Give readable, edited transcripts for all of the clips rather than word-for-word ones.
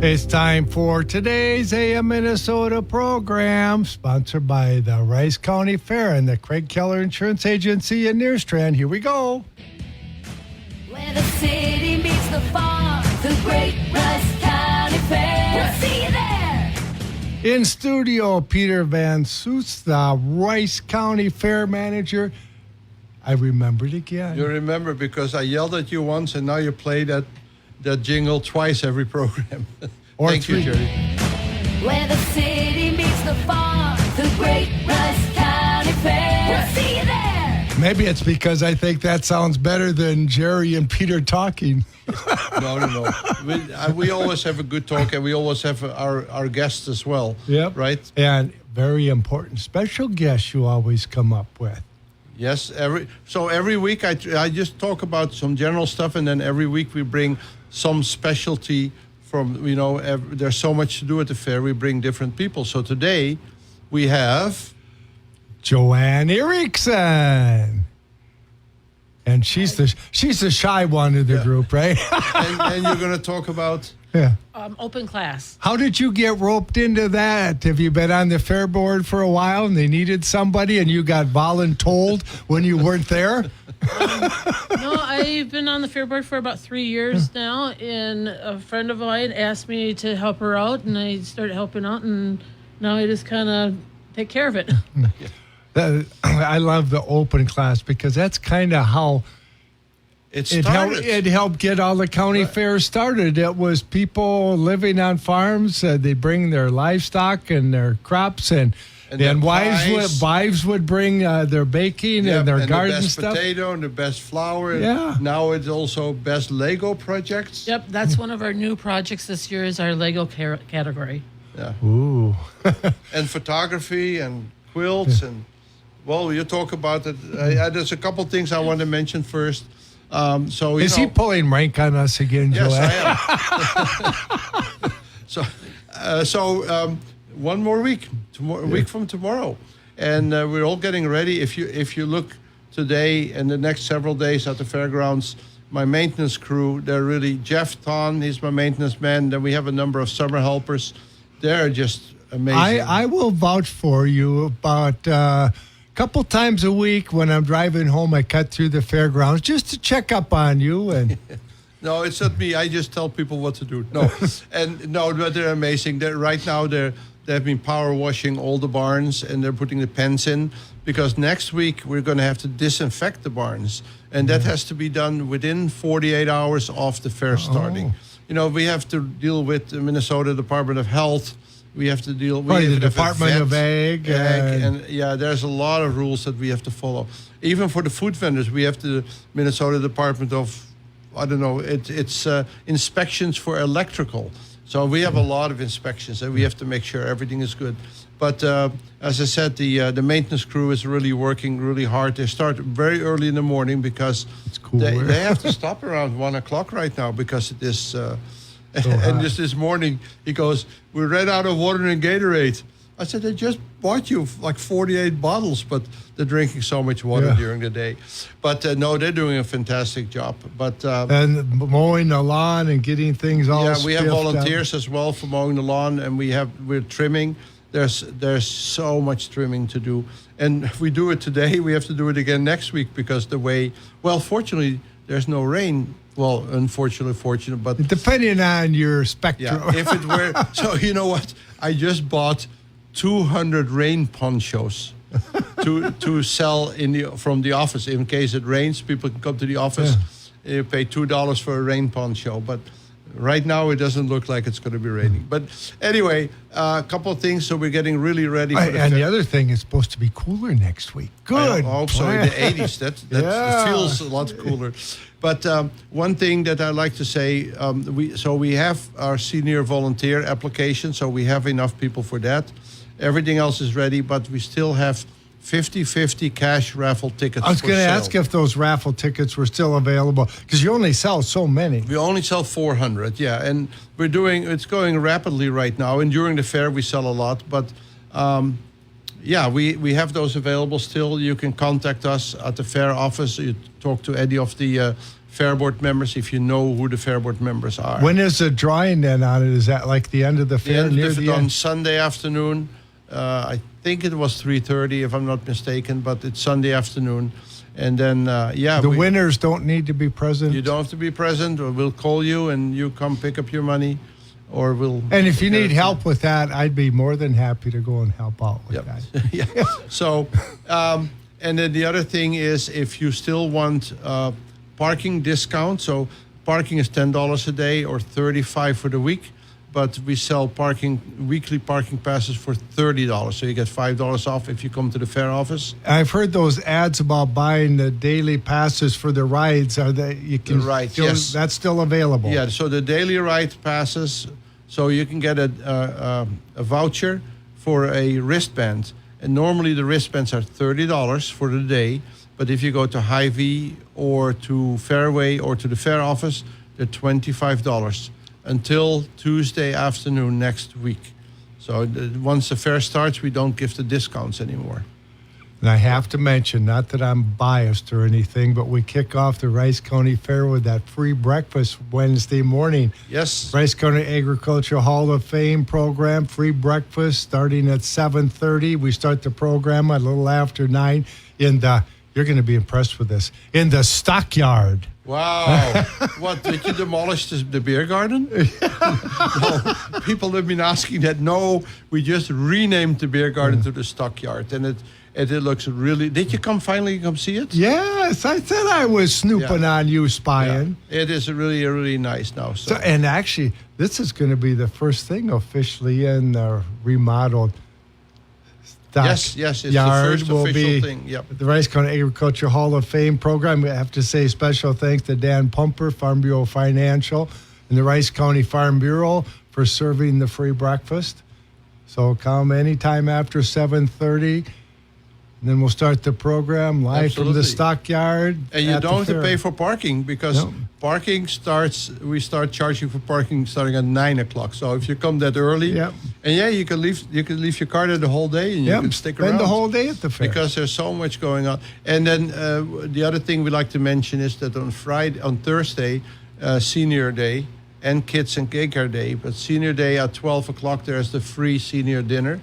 It's time for today's AM Minnesota program, sponsored by the Rice County Fair and the Craig Keller Insurance Agency in Nearstrand. Here we go. Where the city meets the farm, the great Rice County Fair. We'll see you there. In studio, Peter Van Soest, the Rice County Fair manager. I remembered again. You remember because I yelled at you once, and now you play that jingle twice every program. Thank you, Jerry. Where the city meets the farm, the great Rice County Fair. We'll see you there. Maybe it's because I think that sounds better than Jerry and Peter talking. No. We always have a good talk, and we always have our guests as well. Yep. Right? And very important special guests you always come up with. Yes. Every week I just talk about some general stuff, and then every week we bring some specialty from, there's so much to do at the fair. We bring different people. So today we have JoAnn Erickson. And she's the shy one in the group, right? and you're going to talk about... Yeah. Open class. How did you get roped into that? Have you been on the fair board for a while and they needed somebody and you got voluntold when you weren't there? No, I've been on the fair board for about 3 years now, and a friend of mine asked me to help her out, and I started helping out, and now I just kind of take care of it. I love the open class because that's kind of how it helped get all the county fairs started. It was people living on farms. They bring their livestock and their crops, and wives would bring their baking and their garden stuff. The best potato and the best flour. Yeah. Now it's also best Lego projects. Yep, that's one of our new projects this year is our Lego category. Yeah. Ooh. And photography and quilts and, well, you talk about it. There's a couple things I want to mention first. Is he pulling rank on us again, Joanne? Yes, I am. One more week, a week from tomorrow, and we're all getting ready. If you look today and the next several days at the fairgrounds, my maintenance crew, they're really Jeff Ton, he's my maintenance man. Then we have a number of summer helpers. They're just amazing. I will vouch for you about. Couple times a week when I'm driving home, I cut through the fairgrounds just to check up on you. And no, it's not me. I just tell people what to do. No, but they're amazing. Right now they've been power washing all the barns, and they're putting the pens in, because next week we're going to have to disinfect the barns, and that has to be done within 48 hours of the fair starting. We have to deal with the Minnesota Department of Health. We have to deal with the Department of Ag. And there's a lot of rules that we have to follow. Even for the food vendors, we have the Minnesota Department of, it's inspections for electrical. So we have a lot of inspections, and we have to make sure everything is good. But as I said, the maintenance crew is really working really hard. They start very early in the morning because it's cool. They have to stop around 1 o'clock right now because it is... and just this morning, he goes, we ran out of water and Gatorade. I said, I just bought you like 48 bottles, but they're drinking so much water during the day. But no, they're doing a fantastic job. But and mowing the lawn and getting things all we have volunteers up as well for mowing the lawn, and we're trimming. There's so much trimming to do. And if we do it today, we have to do it again next week because fortunately, there's no rain. Well, unfortunately, but... Depending on your spectrum. Yeah, if it were... So, you know what? I just bought 200 rain ponchos to sell from the office. In case it rains, people can come to the office. You pay $2 for a rain poncho. But right now, it doesn't look like it's going to be raining. But anyway, a couple of things. So we're getting really ready for And the other thing, it's supposed to be cooler next week. Good. Also in the 80s. That feels a lot cooler. But one thing that I like to say, we have our senior volunteer application, so we have enough people for that. Everything else is ready, but we still have 50-50 cash raffle tickets. I was going to ask if those raffle tickets were still available, because you only sell so many. We only sell 400, and it's going rapidly right now. And during the fair, we sell a lot, but we have those available still. You can contact us at the fair office. You talk to any of the Fair Board members if you know who the Fair Board members are. When is the drawing then on it? Is that like the end of the fair? On Sunday afternoon. I think it was 3:30 if I'm not mistaken, but it's Sunday afternoon. And then, the winners don't need to be present? You don't have to be present, or we'll call you and you come pick up your money, or we'll... And if you need help with that, I'd be more than happy to go and help out with that. Yeah. So, and then the other thing is, if you still want parking discount, so parking is $10 a day or $35 for the week, but we sell weekly parking passes for $30. So you get $5 off if you come to the fair office. I've heard those ads about buying the daily passes for the rides. Are they? You can yes, that's still available. Yeah. So the daily ride passes. So you can get a voucher for a wristband, and normally the wristbands are $30 for the day. But if you go to Hy-Vee or to Fairway or to the fair office, they're $25. Until Tuesday afternoon next week. So once the fair starts, we don't give the discounts anymore. And I have to mention, not that I'm biased or anything, but we kick off the Rice County Fair with that free breakfast Wednesday morning. Yes. Rice County Agricultural Hall of Fame program, free breakfast starting at 7:30. We start the program a little after 9 in the, you're going to be impressed with this, in the stockyard. Wow. What, did you demolish the beer garden? No, people have been asking that. No, we just renamed the beer garden to the stockyard. And it looks really... Did you finally come see it? Yes, I said I was snooping on you, spying. Yeah. It is really nice now. So. And actually, this is going to be the first thing officially in the remodeled Yes, it's yard. the first will official be thing. Yep. The Rice County Agriculture Hall of Fame program. We have to say special thanks to Dan Pumper, Farm Bureau Financial, and the Rice County Farm Bureau for serving the free breakfast. So come anytime after 7:30. And then we'll start the program live from the stockyard. And you don't have to pay for parking because parking we start charging for parking starting at 9 o'clock. So if you come that early, you can leave your car there the whole day and you can stick around. Spend the whole day at the fair. Because there's so much going on. And then the other thing we like to mention is that on Thursday, Senior Day and Kids and Cake Day, but Senior Day at 12 o'clock, there's the free senior dinner.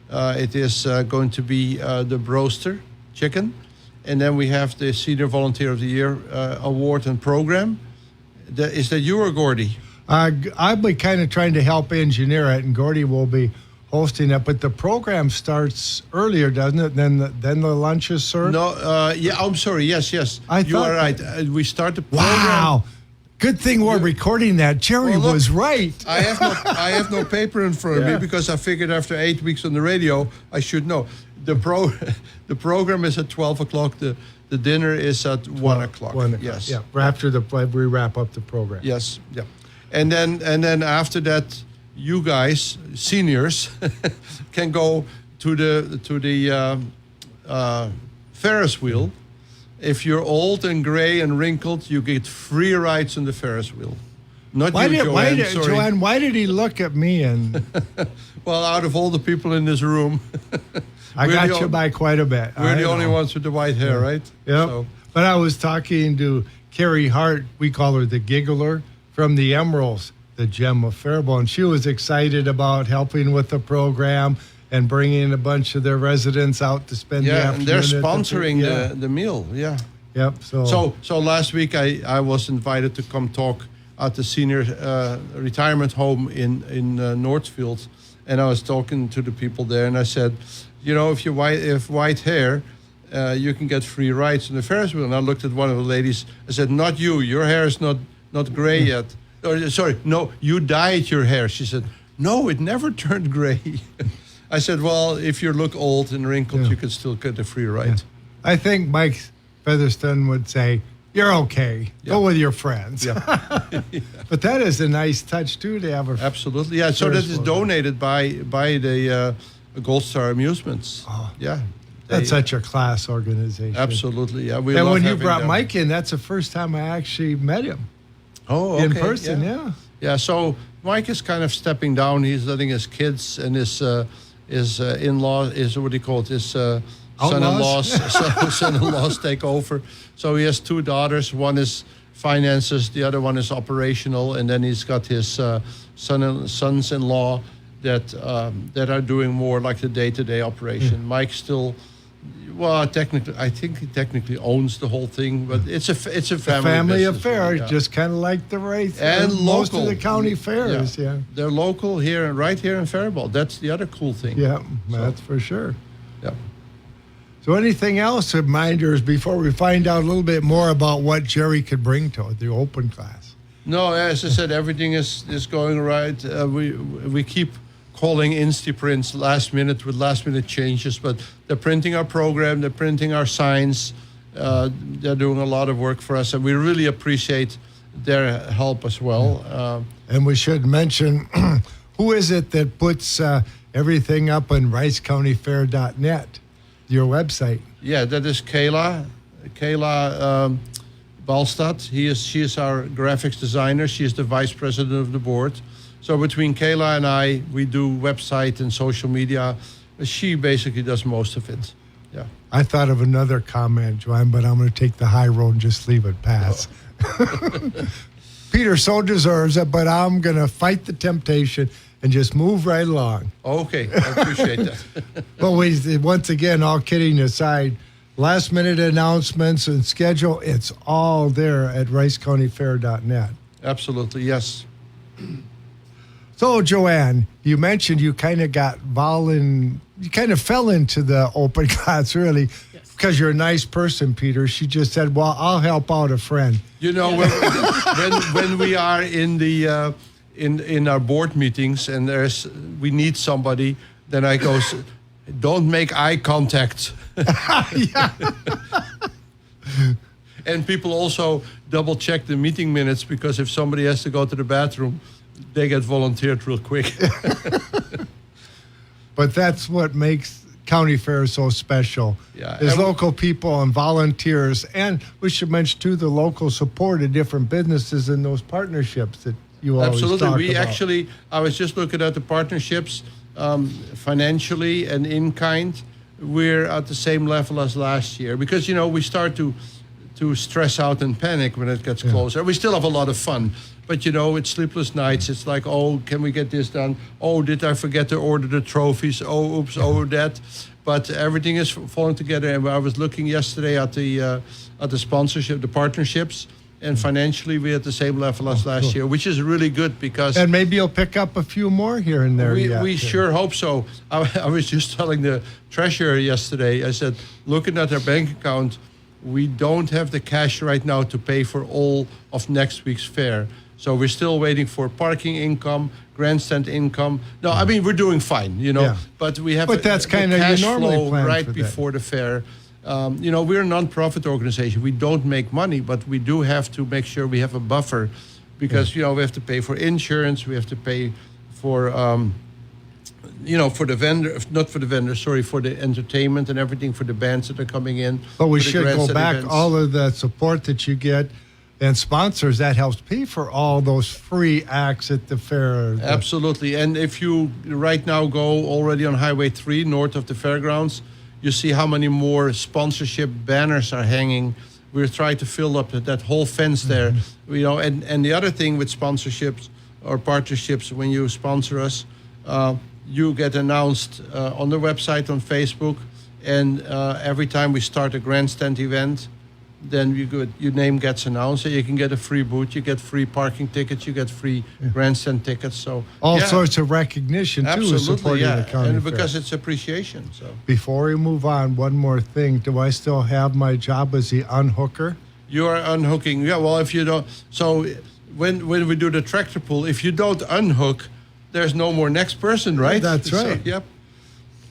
It is going to be the broaster chicken. And then we have the Senior Volunteer of the Year award and program. Is that you or Gordy? I'll be kind of trying to help engineer it, and Gordy will be hosting it. But the program starts earlier, doesn't it? Then the lunch is served? No, I'm sorry. Yes. You are right. We start the program. Wow. Good thing we're recording that. Jerry was right. I have no paper in front of me because I figured after 8 weeks on the radio, I should know. The program is at 12 o'clock. The dinner is at 1 o'clock. 1 o'clock. Yes. Yeah. After we wrap up the program. Yes. Yeah. And then after that, you guys, seniors, can go to the Ferris wheel. If you're old and gray and wrinkled, you get free rides on the Ferris wheel. Not you, JoAnn. Sorry. JoAnn, why did he look at me? And well, out of all the people in this room, I got you by quite a bit. We're the only ones with the white hair, right? Yeah. So. But I was talking to Carrie Hart. We call her the Giggler from the Emeralds, the Gem of Faribault. She was excited about helping with the program and bringing a bunch of their residents out to spend the afternoon. And they're sponsoring the meal. Yeah. Yep. So last week I was invited to come talk at the senior retirement home in Northfield, and I was talking to the people there, and I said, if you have white hair, you can get free rides on the Ferris wheel. And I looked at one of the ladies. I said, "Not you. Your hair is not gray yet." Or, sorry, no, you dyed your hair. She said, "No, it never turned gray." I said, well, if you look old and wrinkled, you can still get a free ride. Yeah. I think Mike Featherston would say, you're okay. Yeah. Go with your friends. Yeah. But that is a nice touch, too, to have Absolutely. Yeah, so that is donated by the Gold Star Amusements. Oh, yeah. That's such a class organization. Absolutely, yeah. And when you brought Mike in, that's the first time I actually met him. Oh, okay. In person, yeah. Yeah, so Mike is kind of stepping down. He's letting his kids and his in-laws, son-in-laws take over. So he has two daughters. One is finances. The other one is operational, and then he's got his sons-in-law that are doing more like the day-to-day operation. Mike still, technically, I think he technically owns the whole thing, but it's a family affair, really, just kind of like the race and most local. of the county fairs. Yeah, they're local here, right here in Faribault. That's the other cool thing. Yeah, that's for sure. Yeah. So anything else, reminders before we find out a little bit more about what Jerry could bring to the open class? No, as I said, everything is going right. We keep calling InstiPrints last minute with last minute changes, but they're printing our program, they're printing our signs. They're doing a lot of work for us, and we really appreciate their help as well. And we should mention, who is it that puts everything up on ricecountyfair.net? Your website. Yeah, that is Kayla Balstad. She is our graphics designer. She is the vice president of the board. So between Kayla and I, we do website and social media. She basically does most of it. Yeah. I thought of another comment, JoAnn, but I'm going to take the high road and just leave it pass. Peter so deserves it, but I'm going to fight the temptation and just move right along. Okay, I appreciate that. But once again, all kidding aside, last minute announcements and schedule, it's all there at ricecountyfair.net. Absolutely, yes. So, JoAnn, you mentioned you kind of you kind of fell into the open class, really, because you're a nice person, Peter. She just said, well, I'll help out a friend. You know, when we are in the... In our board meetings, and we need somebody, then I go, don't make eye contact. And people also double check the meeting minutes, because if somebody has to go to the bathroom, they get volunteered real quick. But that's what makes county fair so special. Yeah, There's local people and volunteers, and we should mention too the local support of different businesses and those partnerships that you always Absolutely. talk We about. actually, I was just looking at the partnerships financially and in kind. We're at the same level as last year, because, we start to stress out and panic when it gets closer. We still have a lot of fun, but, it's sleepless nights. It's like, oh, can we get this done? Oh, did I forget to order the trophies? Oh, oops, that. But everything is falling together. And I was looking yesterday at the sponsorship, the partnerships. And financially, we're at the same level as last year, which is really good, because... And maybe you'll pick up a few more here and there. We sure hope so. I was just telling the treasurer yesterday, I said, looking at our bank account, we don't have the cash right now to pay for all of next week's fair. So we're still waiting for parking income, grandstand income. No, I mean, we're doing fine, But we have that's kind of cash your normal flow plan right for that. before the fair. We're a non-profit organization. We don't make money, but we do have to make sure we have a buffer, because, we have to pay for insurance. We have to pay for, for the vendor, not for the vendor, sorry, for the entertainment and everything, for the bands that are coming in. But we for the should go grandstand back, events. all of the support that you get and sponsors, that helps pay for all those free acts at the fair. Absolutely. And if you right now go already on Highway 3 north of the fairgrounds, you see how many more sponsorship banners are hanging. We're trying to fill up that whole fence there. And the other thing with sponsorships or partnerships, when you sponsor us, you get announced on the website, on Facebook, and every time we start a grandstand event, then your name gets announced, and you can get a free booth, you get free parking tickets, you get free grandstand tickets. So all sorts of recognition too, absolutely, supporting the county and fair. because it's appreciation. So before we move on, one more thing: do I still have my job as the unhooker? You are unhooking. Yeah. Well, if you don't, so when we do the tractor pull, if you don't unhook, there's no more next person, right? That's right. So, yep.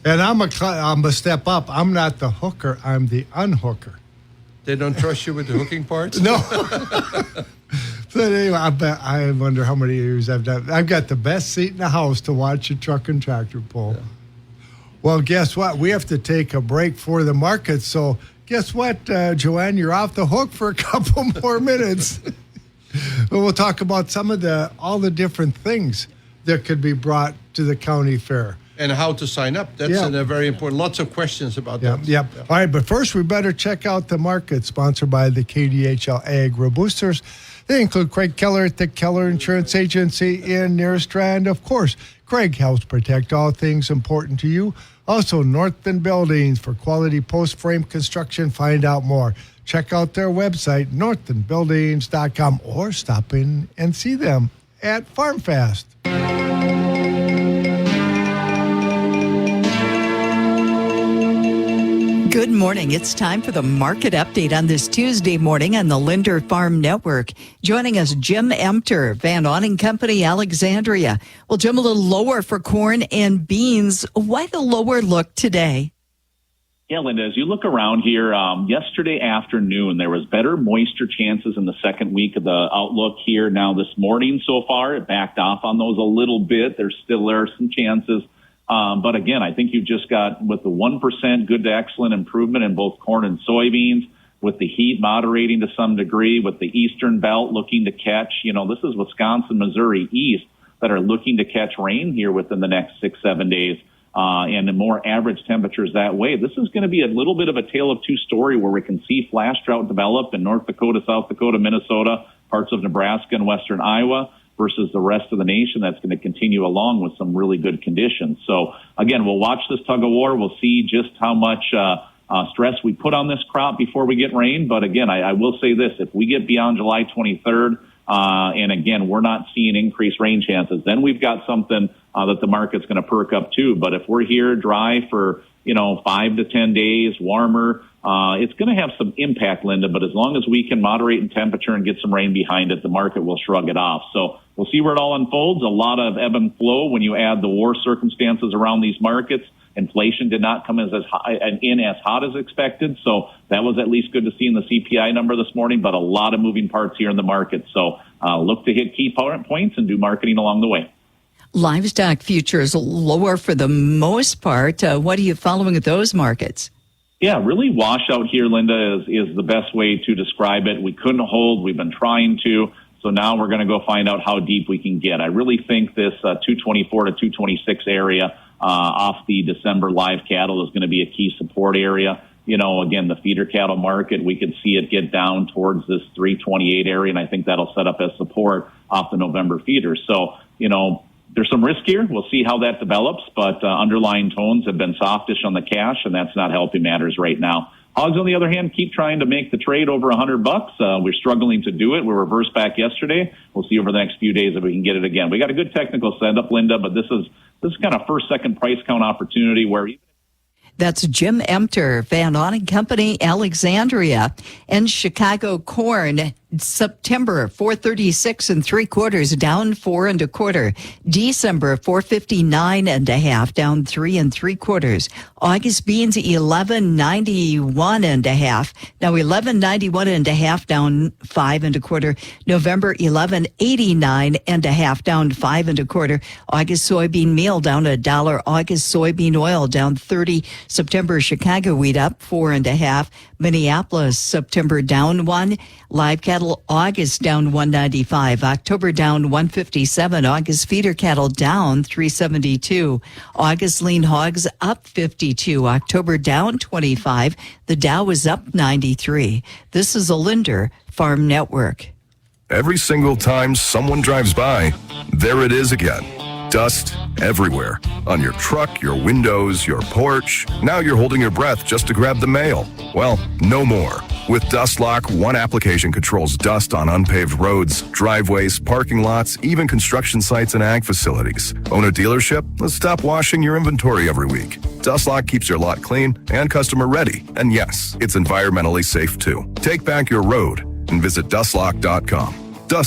And I'm a step up. I'm not the hooker. I'm the unhooker. They don't trust you with the hooking parts? No. So anyway, I wonder how many years I've done. I've got the best seat in the house to watch a truck and tractor pull. Yeah. Well, guess what? We have to take a break for the market. So guess what, JoAnn? You're off the hook for a couple more minutes. We'll talk about some of all the different things that could be brought to the county fair. and how to sign up. That's very important. Lots of questions about that. Yep. All right, but first we better check out the market sponsored by the KDHL Agri Boosters. They include Craig Keller at the Keller Insurance Agency in Nerstrand. Of course, Craig helps protect all things important to you. Also, Northland Buildings for quality post-frame construction. Find out more. Check out their website, northlandbuildings.com, or stop in and see them at FarmFest. Good morning. It's time for the market update on this Tuesday morning on the Linder Farm Network. Joining us, Jim Emter, Van Awning Company, Alexandria. Well, Jim, a little lower for corn and beans. Why the lower look today? Yeah, Linda, as you look around here, yesterday afternoon, there was better moisture chances in the second week of the outlook here. Now this morning so far, it backed off on those a little bit. There are some chances. But again, I think you've just got with the 1% good to excellent improvement in both corn and soybeans, with the heat moderating to some degree, with the eastern belt looking to catch, this is Wisconsin, Missouri east that are looking to catch rain here within the next 6-7 days. And the more average temperatures that way. This is going to be a little bit of a tale of two story where we can see flash drought develop in North Dakota, South Dakota, Minnesota, parts of Nebraska and western Iowa, versus the rest of the nation that's going to continue along with some really good conditions. So, again, we'll watch this tug of war. We'll see just how much stress we put on this crop before we get rain. But, again, I will say this. If we get beyond July 23rd, and, again, we're not seeing increased rain chances, then we've got something that the market's going to perk up too. But if we're here dry for, 5 to 10 days, warmer, it's going to have some impact, Linda, but as long as we can moderate in temperature and get some rain behind it, the market will shrug it off. So we'll see where it all unfolds. A lot of ebb and flow when you add the war circumstances around these markets. Inflation did not come as hot as expected, so that was at least good to see in the CPI number this morning, but a lot of moving parts here in the market. So look to hit key points and do marketing along the way. Livestock futures lower for the most part. What are you following at those markets? Yeah, really washout here, Linda, is the best way to describe it. We couldn't hold. We've been trying to. So now we're going to go find out how deep we can get. I really think this 224 to 226 area off the December live cattle is going to be a key support area. Again, the feeder cattle market, we could see it get down towards this 328 area, and I think that'll set up as support off the November feeders. So, there's some risk here. We'll see how that develops, but underlying tones have been softish on the cash, and that's not helping matters right now. Hogs, on the other hand, keep trying to make the trade over $100. We're struggling to do it. We reversed back yesterday. We'll see over the next few days if we can get it again. We got a good technical setup, Linda, but this is kind of first, second price count opportunity where That's Jim Emter, Van Awning Company, Alexandria, and Chicago corn. September 436 3/4, down 4 1/4. December 459 1/2, down 3 3/4. August beans 1191 1/2. Now 1191 1/2, down 5 1/4. November 1189 1/2, down 5 1/4. August soybean meal down $1. August soybean oil down 30. September Chicago wheat up 4 1/2. Minneapolis September down 1. Live cattle August down 195. October down 157. August feeder cattle down 372. August lean hogs up 52. October down 25. The Dow is up 93. This is a Linder Farm Network. Every single time someone drives by, there it is again. Dust everywhere. On your truck, your windows, your porch. Now you're holding your breath just to grab the mail. Well, no more. With Dust Lock, one application controls dust on unpaved roads, driveways, parking lots, even construction sites and ag facilities. Own a dealership? Let's stop washing your inventory every week. Dust Lock keeps your lot clean and customer ready. And yes, it's environmentally safe too. Take back your road and visit dustlock.com.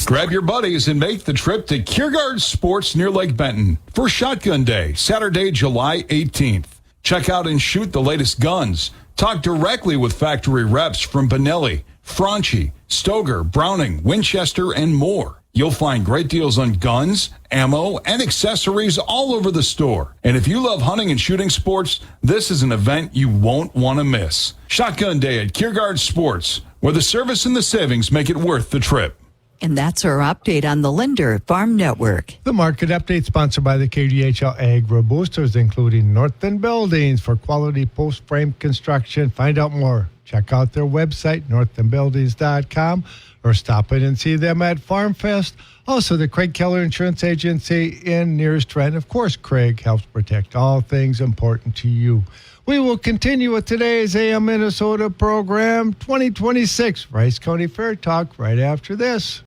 Grab your buddies and make the trip to Kiergaard Sports near Lake Benton for Shotgun Day, Saturday, July 18th. Check out and shoot the latest guns. Talk directly with factory reps from Benelli, Franchi, Stoger, Browning, Winchester, and more. You'll find great deals on guns, ammo, and accessories all over the store. And if you love hunting and shooting sports, this is an event you won't want to miss. Shotgun Day at Kiergaard Sports, where the service and the savings make it worth the trip. And that's our update on the Linder Farm Network. The market update sponsored by the KDHL Agro Boosters, including Northern Buildings for quality post-frame construction. Find out more. Check out their website, northernbuildings.com, or stop in and see them at Farm Fest. Also, the Craig Keller Insurance Agency in nearest Trent. Of course, Craig helps protect all things important to you. We will continue with today's AM Minnesota program, 2026 Rice County Fair Talk, right after this.